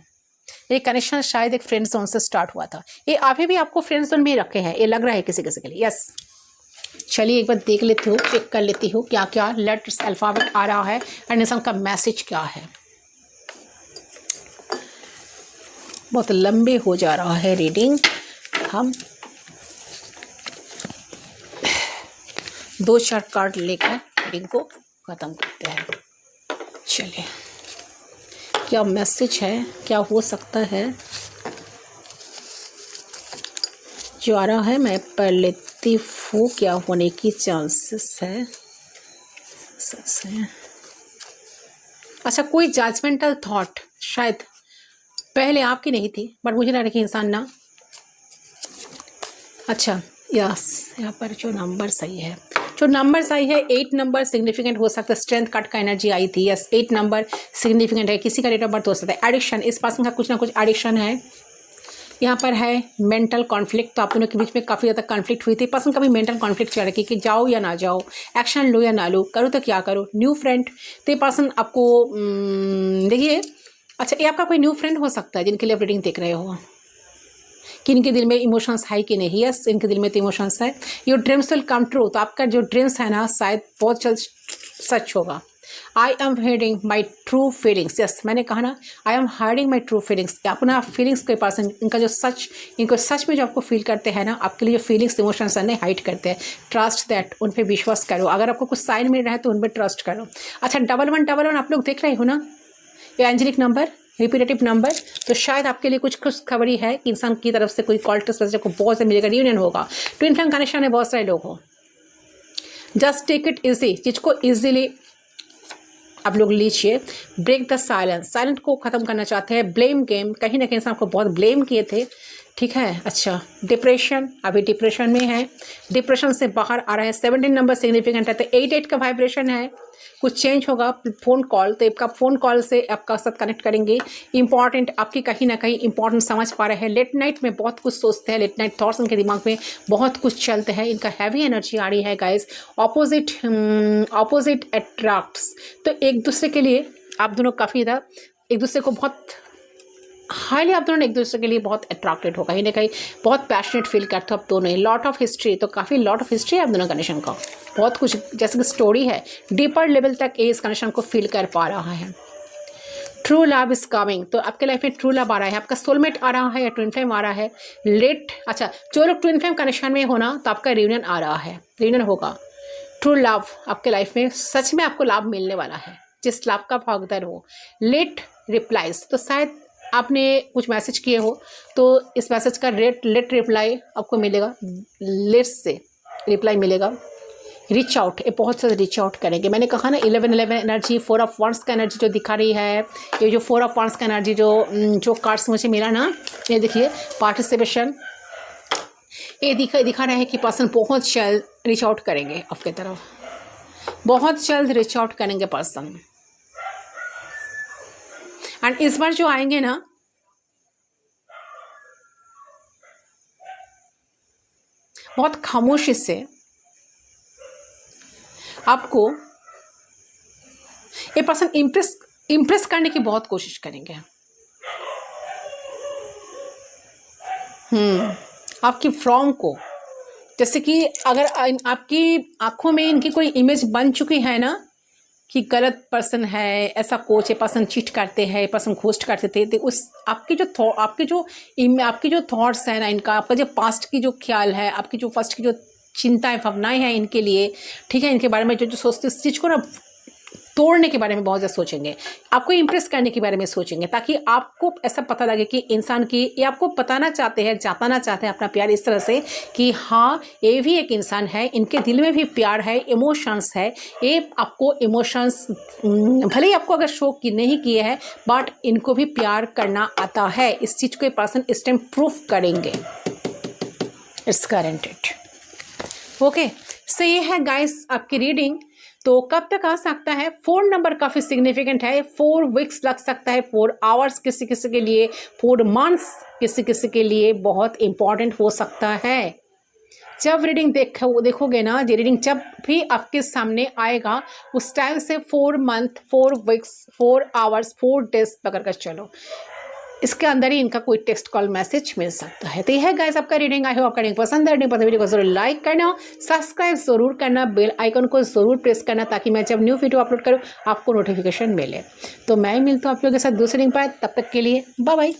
ये कनेक्शन शायद एक फ्रेंड जोन से स्टार्ट हुआ था। ये अभी भी आपको फ्रेंड जोन में रखे हैं, ये लग रहा है किसी किसी के लिए। यस, चलिए एक बार देख लेती हूँ, चेक कर लेती हूँ क्या क्या लेटर्स अल्फ़ाबेट आ रहा है एंड इंसान का मैसेज क्या है। बहुत लंबे हो जा रहा है रीडिंग, हम 2-4 कार्ड लेकर रीडिंग को ख़त्म करते हैं। चलिए क्या मैसेज है, क्या हो सकता है जो आ रहा है, मैं पढ़ लेती हूँ क्या होने की चांसेस है। अच्छा, कोई जजमेंटल थॉट शायद पहले आपकी नहीं थी, बट मुझे लग रहा है कि इंसान ना, अच्छा यस, यहाँ पर जो नंबर सही है, जो नंबर सही है 8 नंबर सिग्निफिकेंट हो सकता है। स्ट्रेंथ कार्ड का एनर्जी आई थी, यस 8 नंबर सिग्निफिकेंट है। किसी का डेट ऑफ बर्थ हो सकता है। एडिक्शन, इस पर्सन का कुछ ना कुछ एडिक्शन है। यहाँ पर है मेंटल कॉन्फ्लिक्ट, तो आप दोनों के बीच में काफ़ी ज़्यादा कॉन्फ्लिक्ट हुई थी। पर्सन का भी मेंटल कॉन्फ्लिक्ट चल रही कि जाओ या ना जाओ, एक्शन लो या ना लो, करो तो क्या करो। न्यू फ्रेंड, तो ये पर्सन आपको देखिए, अच्छा ये आपका कोई न्यू फ्रेंड हो सकता है जिनके लिए आप रीडिंग देख रहे हो कि इनके दिल में इमोशंस है कि नहीं। यस, इनके दिल में तो इमोशंस है। Your dreams will come true, तो आपका जो ड्रीम्स है ना शायद बहुत जल्द सच होगा। I am hiding my true feelings, yes मैंने कहा ना, I am hiding my true feelings. अपना फीलिंग्स के पर्सन, इनका जो सच, इनको सच में जो आपको फील करते हैं ना, आपके लिए जो फीलिंग्स इमोशंस है ना हाइड करते हैं। ट्रस्ट दैट, उन पर विश्वास करो। अगर आपको कुछ साइन मिल रहा है तो उन पर ट्रस्ट करो। अच्छा 1111 आप लोग देख रहे हो ना, ये एंजेलिक नंबर, रिपीटेटिव नंबर, तो शायद आपके लिए कुछ खुशखबरी है कि इंसान की तरफ से कोई कॉल टेस्ट को बहुत से मिलेगा, रियूनियन होगा। ट्विन फ्लेम कनेक्शन है, बहुत सारे लोग हो। जस्ट टेक इट इजी, चीज़ को ईजिली आप लोग लीजिए। ब्रेक द साइलेंस, साइलेंट को ख़त्म करना चाहते हैं। ब्लेम गेम, कहीं ना कहीं इंसान आपको बहुत ब्लेम किए थे, ठीक है। अच्छा, डिप्रेशन, अभी डिप्रेशन में है, डिप्रेशन से बाहर आ रहा है। 17 नंबर सिग्निफिकेंट है, तो 8 का वाइब्रेशन है। कुछ चेंज होगा, फ़ोन कॉल, तो आपका फ़ोन कॉल से आपका साथ कनेक्ट करेंगे। इंपॉर्टेंट, आपकी कहीं ना कहीं इंपॉर्टेंट समझ पा रहे हैं। लेट नाइट में बहुत कुछ सोचते हैं, लेट नाइट थॉट्स इनके दिमाग में बहुत कुछ चलते हैं। इनका हैवी एनर्जी आ रही है गाइस। ऑपोजिट अट्रैक्ट्स, तो एक दूसरे के लिए आप दोनों काफ़ी ज़्यादा एक दूसरे को बहुत हाईली, आप दोनों एक दूसरे के लिए बहुत अट्रैक्टेड हो, कहीं ना कहीं बहुत पैशनेट फील करते हो आप दोनों। लॉट ऑफ हिस्ट्री, तो काफ़ी लॉट ऑफ हिस्ट्री है आप दोनों कनेक्शन का, बहुत कुछ जैसे कि स्टोरी है। डीपर लेवल तक इस कनेक्शन को फील कर पा रहा है। ट्रू लव इज कमिंग, तो आपके लाइफ में ट्रू लव आ रहा है, आपका सोलमेट आ रहा है या ट्विन फ्लेम आ रहा है। लेट, अच्छा, जो लोग ट्विन फ्लेम कनेक्शन में हो ना, तो आपका रियूनियन आ रहा है, रियूनियन होगा। ट्रू लव आपके लाइफ में सच में आपको लाभ मिलने वाला है, जिस लाभ का भागीदार हो। लेट रिप्लाइज, तो शायद आपने कुछ मैसेज किए हो, तो इस मैसेज का लेट रिप्लाई आपको मिलेगा, लेट से रिप्लाई मिलेगा। रीच आउट, ये बहुत सारे रीच आउट करेंगे। मैंने कहा ना 11 एनर्जी, 4 ऑफ वांड्स का एनर्जी जो दिखा रही है, ये जो 4 ऑफ वांड्स का एनर्जी जो कार्ड्स मुझे मिला ना, ये देखिए पार्टिसिपेशन, ये दिखा रहा है कि पर्सन बहुत जल्द रीच आउट करेंगे आपके तरफ, बहुत जल्द रीच आउट करेंगे पर्सन। एंड इस बार जो आएंगे ना, बहुत खामोशी से आपको ये पर्सन इम्प्रेस करने की बहुत कोशिश करेंगे। आपकी फ्रॉम को, जैसे कि अगर आपकी आंखों में इनकी कोई इमेज बन चुकी है ना कि गलत पर्सन है, ऐसा कोच है, पर्सन चीट करते हैं, पर्सन घोस्ट करते थे, तो उस आपकी जो थॉट्स है ना इनका, आपका जो पास्ट की जो ख्याल है, आपकी जो फर्स्ट की जो चिंताएं भावनाएं हैं इनके लिए, ठीक है, इनके बारे में जो सोचते, इस चीज़ को ना तोड़ने के बारे में बहुत ज़्यादा सोचेंगे, आपको इम्प्रेस करने के बारे में सोचेंगे, ताकि आपको ऐसा पता लगे कि इंसान की, ये आपको बताना चाहते हैं, जताना चाहते हैं अपना प्यार इस तरह से कि हाँ ये भी एक इंसान है, इनके दिल में भी प्यार है, इमोशंस है। ये आपको इमोशंस भले ही आपको अगर शो की नहीं किए हैं, बट इनको भी प्यार करना आता है। इस चीज़ को पर्सन इस टाइम प्रूफ करेंगे। It's guaranteed. ओके, सो ये है गाइस आपकी रीडिंग। तो कब तक आ सकता है? 4 नंबर काफ़ी सिग्निफिकेंट है। 4 वीक्स लग सकता है, 4 आवर्स किसी किसी के लिए, 4 मंथ्स किसी किसी के लिए बहुत इंपॉर्टेंट हो सकता है। जब रीडिंग देखोगे ना, ये रीडिंग जब भी आपके सामने आएगा, उस टाइम से 4 मंथ, 4 वीक्स, 4 आवर्स, 4 डेज पकड़ कर चलो, इसके अंदर ही इनका कोई टेक्स्ट कॉल मैसेज मिल सकता है। तो यह है गाइस आपका रीडिंग। आई होप आपका रीडिंग पसंद है। वीडियो को जरूर लाइक करना, सब्सक्राइब जरूर करना, बेल आइकन को जरूर प्रेस करना, ताकि मैं जब न्यू वीडियो अपलोड करूँ आपको नोटिफिकेशन मिले। तो मैं मिलता हूँ आप लोगों के साथ दूसरी रीडिंग पर, तब तक के लिए बाय बाय।